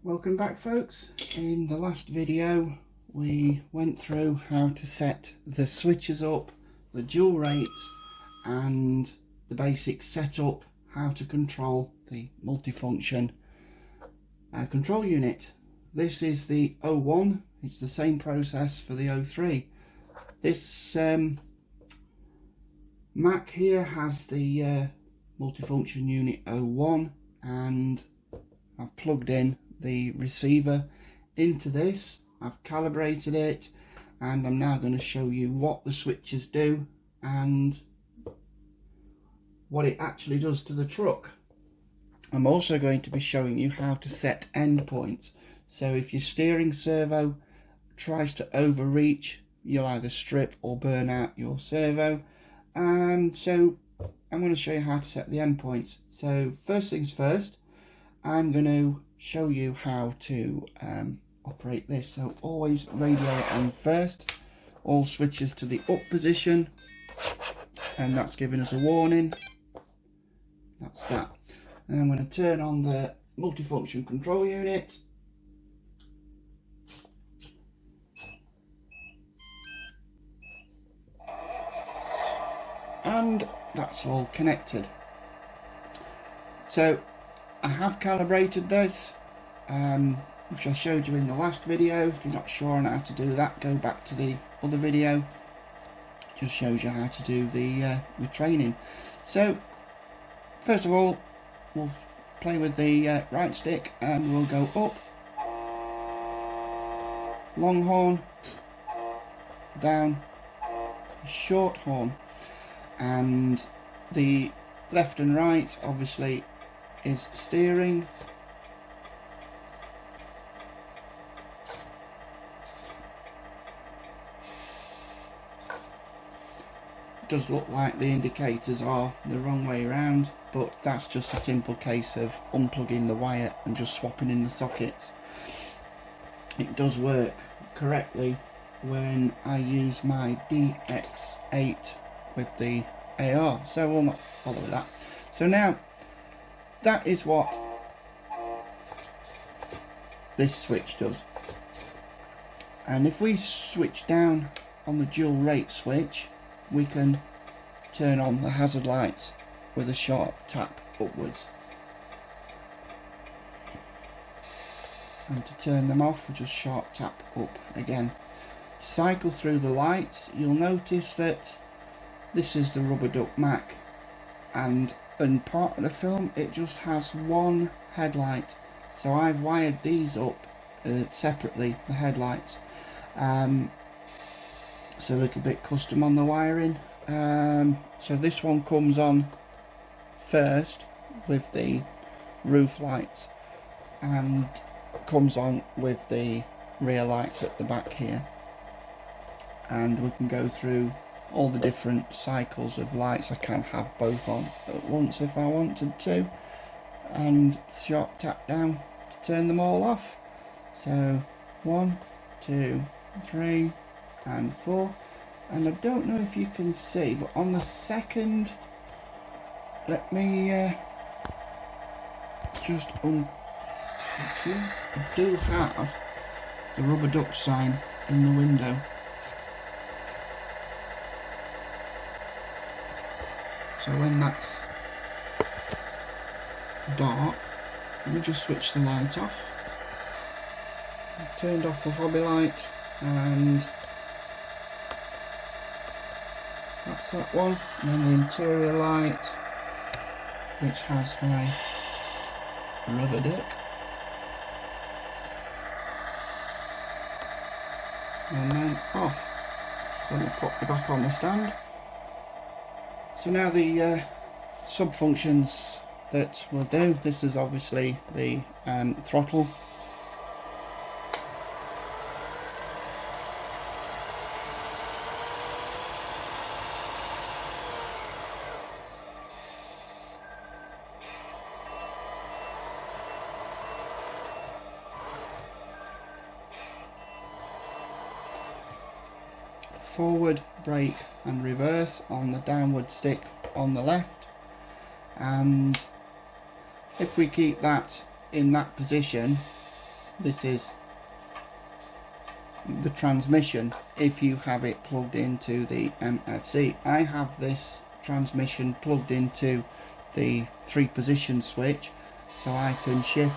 Welcome back, folks. In the last video we went through how to set the switches up, the dual rates and the basic setup, how to control the multifunction control unit. This is the 01, it's the same process for the 03. This Mac here has the multifunction unit 01, and I've plugged in the receiver into this. I've calibrated it, and I'm now going to show you what the switches do and what it actually does to the truck. I'm also going to be showing you how to set endpoints. So if your steering servo tries to overreach, you'll either strip or burn out your servo. So I'm going to show you how to set the endpoints. So first things first, I'm going to show you how to operate this. So always radio on first, all switches to the up position, and that's giving us a warning. That's that. And I'm going to turn on the multifunction control unit. And that's all connected. So I have calibrated this, which I showed you in the last video. If you're not sure on how to do that, go back to the other video. Just shows you how to do the retraining. So first of all, we'll play with the right stick and we'll go up, long horn, down, short horn, and the left and right obviously is steering. It does look like the indicators are the wrong way around, but that's just a simple case of unplugging the wire and just swapping in the sockets. It does work correctly when I use my DX8 with the AR, so we'll not bother with that. So now that is what this switch does. And if we switch down on the dual rate switch, we can turn on the hazard lights with a sharp tap upwards. And to turn them off, we just sharp tap up again. To cycle through the lights, you'll notice that this is the rubber duck Mac, and in part of the film it just has one headlight, so I've wired these up separately, the headlights. It's a little bit custom on the wiring. So this one comes on first with the roof lights and comes on with the rear lights at the back here, and we can go through all the different cycles of lights. I can have both on at once if I wanted to, and sharp tap down to turn them all off. So 1, 2, 3 and 4. And I don't know if you can see, but on the second, let me just I do have the rubber duck sign in the window. So when that's dark, let me just switch the light off. I've turned off the hobby light, and that's that one. And then the interior light, which has my rubber duck, and then off. So let me put it back on the stand. So now the sub functions that we'll do. This is obviously the throttle. Forward, brake and reverse on the downward stick on the left, and if we keep that in that position this is the transmission if you have it plugged into the MFC. I have this transmission plugged into the 3-position switch, so I can shift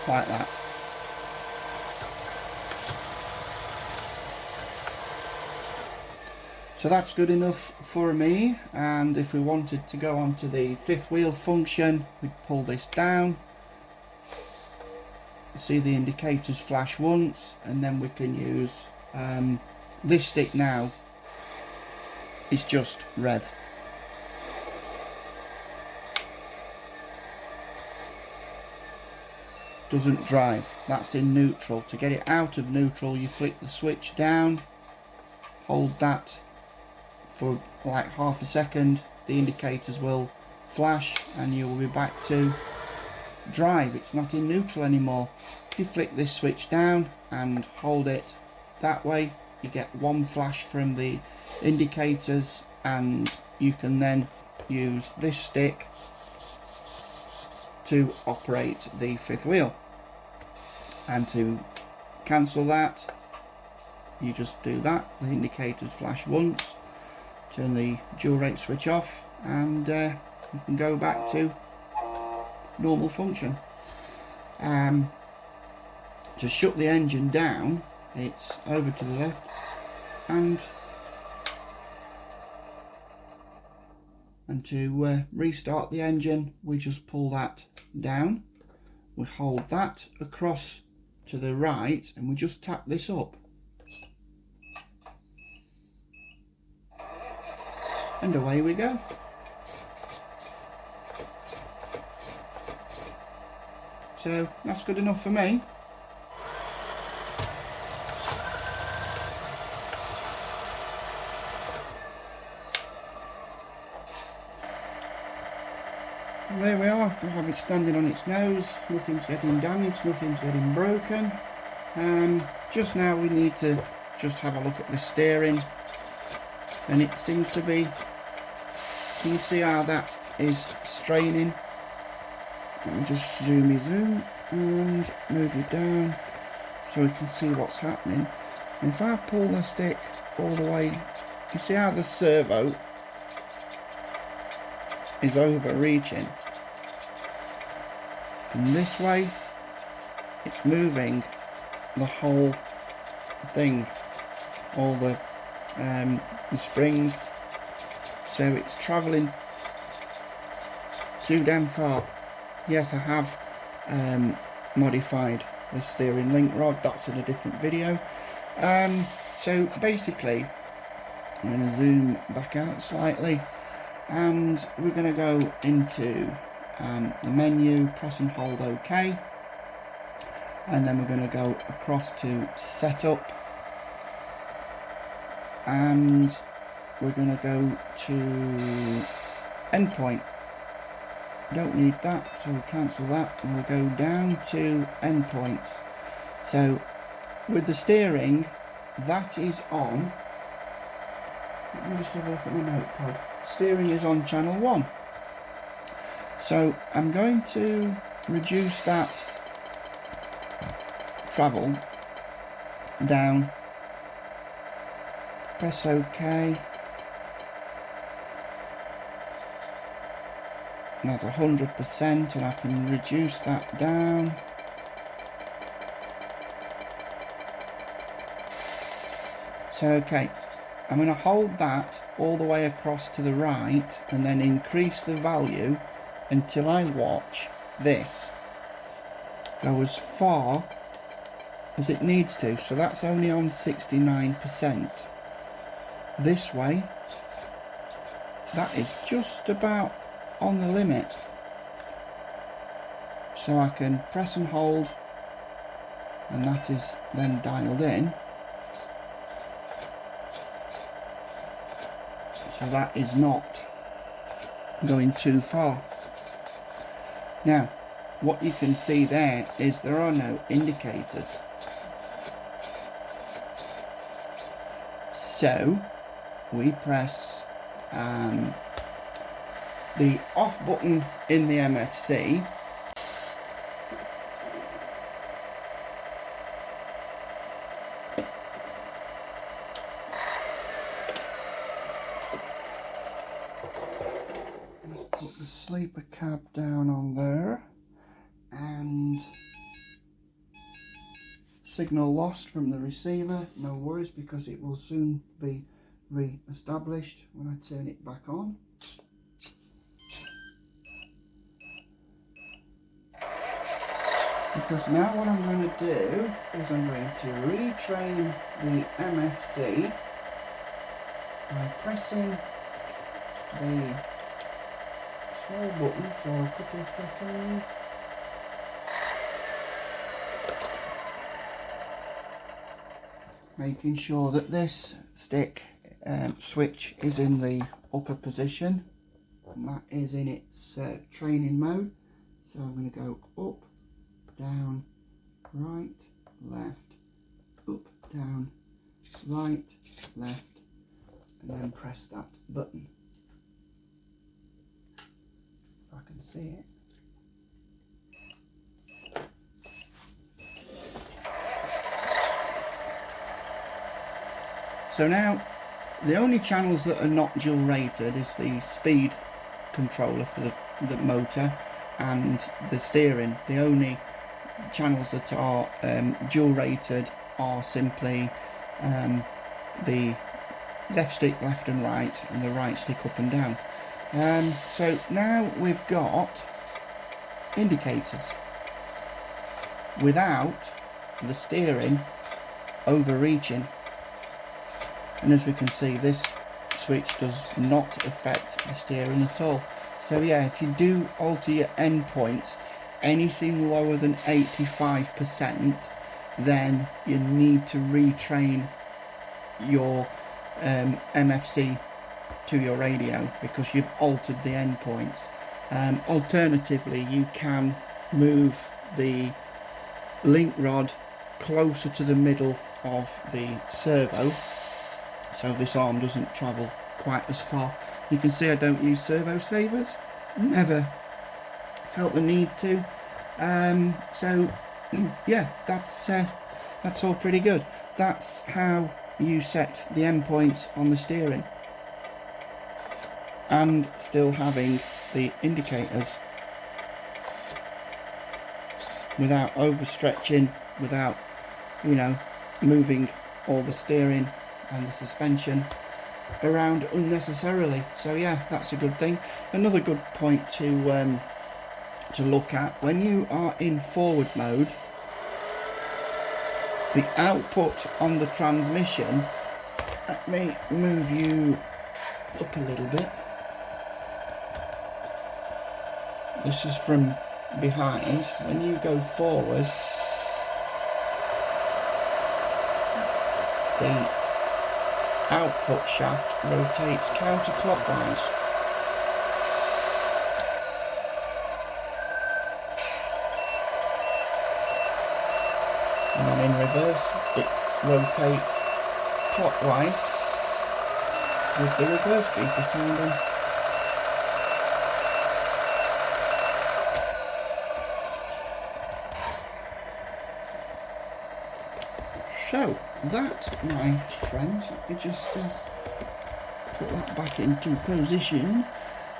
like that. So that's good enough for me, and if we wanted to go on to the 5th wheel function, we'd pull this down. You see the indicators flash once, and then we can use this stick now is just rev. Doesn't drive, that's in neutral. To get it out of neutral, you flick the switch down, hold that for like half a second, the indicators will flash and you will be back to drive. It's not in neutral anymore. If you flick this switch down and hold it that way, you get one flash from the indicators, and you can then use this stick to operate the 5th wheel. And to cancel that, you just do that. The indicators flash once, turn the dual rate switch off, and you can go back to normal function. To shut the engine down, it's over to the left, and to restart the engine, we just pull that down, we hold that across to the right, and we just tap this up, and away we go. So that's good enough for me. And there we are, we have it standing on its nose, nothing's getting damaged, nothing's getting broken. Just now we need to just have a look at the steering, and it seems to be, can you see how that is straining? Let me just zoom and move it down so we can see what's happening. And if I pull the stick all the way, you see how the servo is overreaching, and this way it's moving the whole thing, all the springs, so it's travelling too damn far. Yes, I have modified the steering link rod, that's in a different video. So basically, I'm going to zoom back out slightly, and we're going to go into the menu, press and hold OK, and then we're going to go across to setup, and we're going to go to endpoint. Don't need that, so we'll cancel that, and we'll go down to endpoints. So with the steering, that is on, let me just have a look at my notepad. Steering is on channel 1, so I'm going to reduce that travel down, press OK. That's 100%, and I can reduce that down. So okay, I'm going to hold that all the way across to the right and then increase the value until I watch this go as far as it needs to. So that's only on 69%. This way, that is just about on the limit, so I can press and hold, and that is then dialed in, so that is not going too far. Now what you can see there is there are no indicators, so we press the off button in the MFC let's put the sleeper cab down on there, and signal lost from the receiver, no worries, because it will soon be re-established when I turn it back on. Because now what I'm going to do is I'm going to retrain the MFC by pressing the small button for a couple of seconds. Making sure that this stick switch is in the upper position, and that is in its training mode. So I'm going to go up, down, right, left, up, down, right, left, and then press that button. If I can see it. So now, the only channels that are not dual rated is the speed controller for the motor and the steering. The only channels that are dual rated are simply the left stick left and right, and the right stick up and down. So now we've got indicators without the steering overreaching. And as we can see, this switch does not affect the steering at all. So yeah, if you do alter your endpoints anything lower than 85%, then you need to retrain your MFC to your radio, because you've altered the endpoints. Alternatively, you can move the link rod closer to the middle of the servo, so this arm doesn't travel quite as far. You can see I don't use servo savers, never felt the need to. So yeah, that's all pretty good. That's how you set the endpoints on the steering, and still having the indicators without overstretching, without, you know, moving all the steering and the suspension around unnecessarily. So yeah, that's a good thing. Another good point to look at: when you are in forward mode, the output on the transmission, let me move you up a little bit. This is from behind. When you go forward, the output shaft rotates counterclockwise. And then in reverse, it rotates clockwise with the reverse beeper sounding. So that, my friends, let me just put that back into position,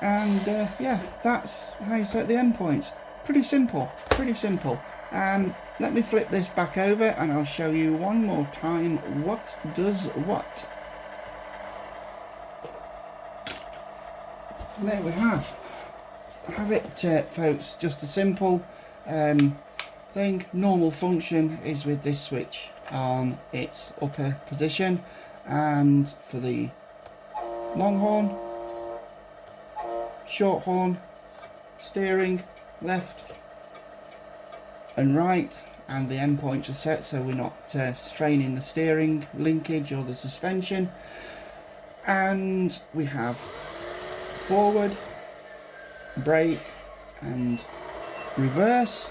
and yeah, that's how you set the endpoints. Pretty simple, pretty simple. Let me flip this back over and I'll show you one more time what does what. And there we have it, folks. Just a simple thing. Normal function is with this switch on its upper position, and for the long horn, short horn, steering left and right, and the endpoints are set so we're not straining the steering linkage or the suspension. And we have forward, brake and reverse.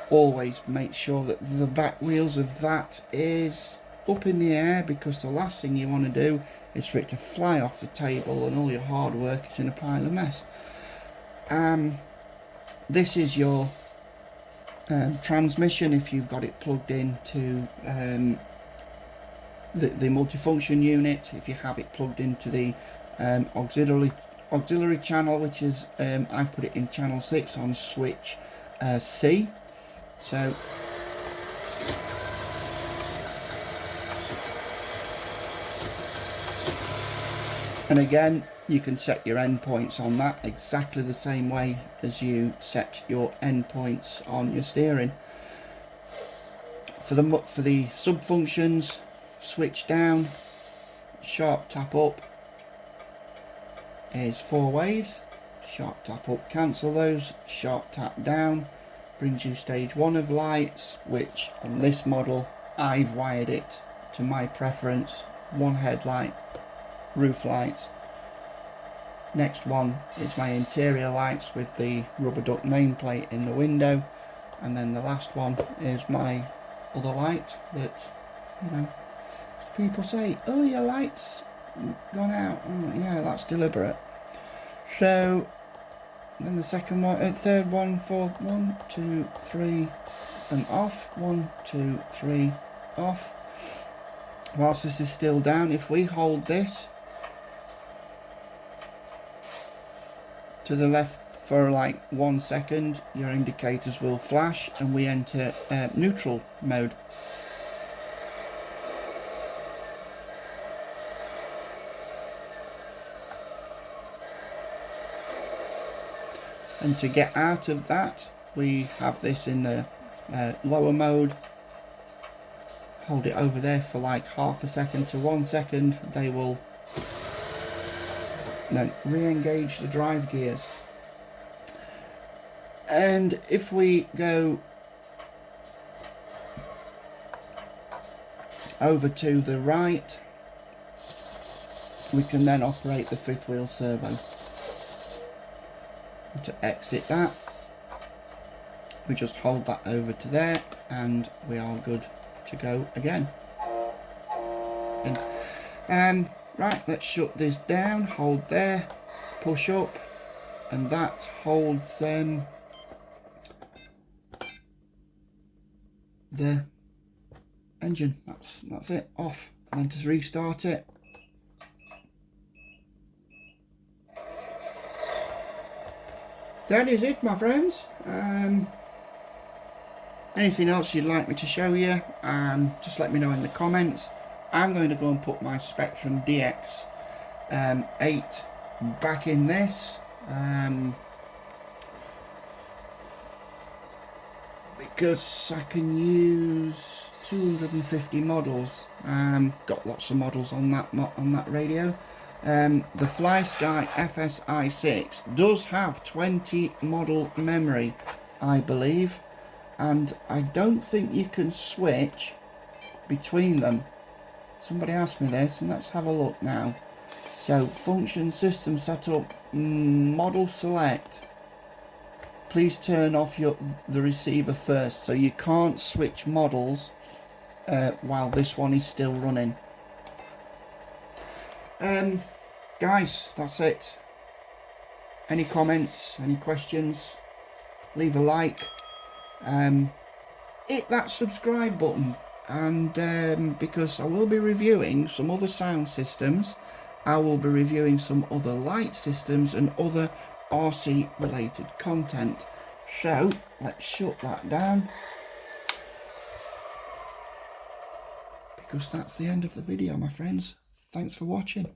Always make sure that the back wheels of that is up in the air, because the last thing you want to do is for it to fly off the table and all your hard work is in a pile of mess. This is your transmission if you've got it plugged into the multifunction unit. If you have it plugged into the auxiliary channel, which is I've put it in channel 6 on switch C. So and again, you can set your endpoints on that exactly the same way as you set your endpoints on your steering. For the sub functions, switch down, sharp tap up is 4 ways. Sharp tap up, cancel those. Sharp tap down brings you stage 1 of lights, which on this model I've wired it to my preference. 1 headlight, roof lights. Next one is my interior lights with the rubber duck nameplate in the window, and then the last one is my other light that, you know, people say, oh, your light's gone out. Oh, yeah, that's deliberate. So then the second one, third one, fourth, 1, 2, 3 and off, 1, 2, 3 off. Whilst this is still down, if we hold this to the left for like 1 second, your indicators will flash and we enter neutral mode. And to get out of that, we have this in the lower mode. Hold it over there for like half a second to 1 second. They will then re-engage the drive gears. And if we go over to the right, we can then operate the 5th wheel servo. To exit that, we just hold that over to there and we are good to go again. And right, let's shut this down. Hold there, push up, and that holds the engine. That's it, off. And then to restart it, that is it, my friends. Anything else you'd like me to show you, just let me know in the comments. I'm going to go and put my Spektrum DX8 back in this, because I can use 250 models. Got lots of models on that radio. The Flysky FS-i6X does have 20 model memory, I believe, and I don't think you can switch between them. Somebody asked me this, and let's have a look now. So, function system setup, model select. Please turn off the receiver first, so you can't switch models while this one is still running. Guys, that's it. Any comments, any questions, leave a like, hit that subscribe button, and because I will be reviewing some other sound systems, I will be reviewing some other light systems and other RC related content. So let's shut that down, because that's the end of the video, my friends. Thanks for watching.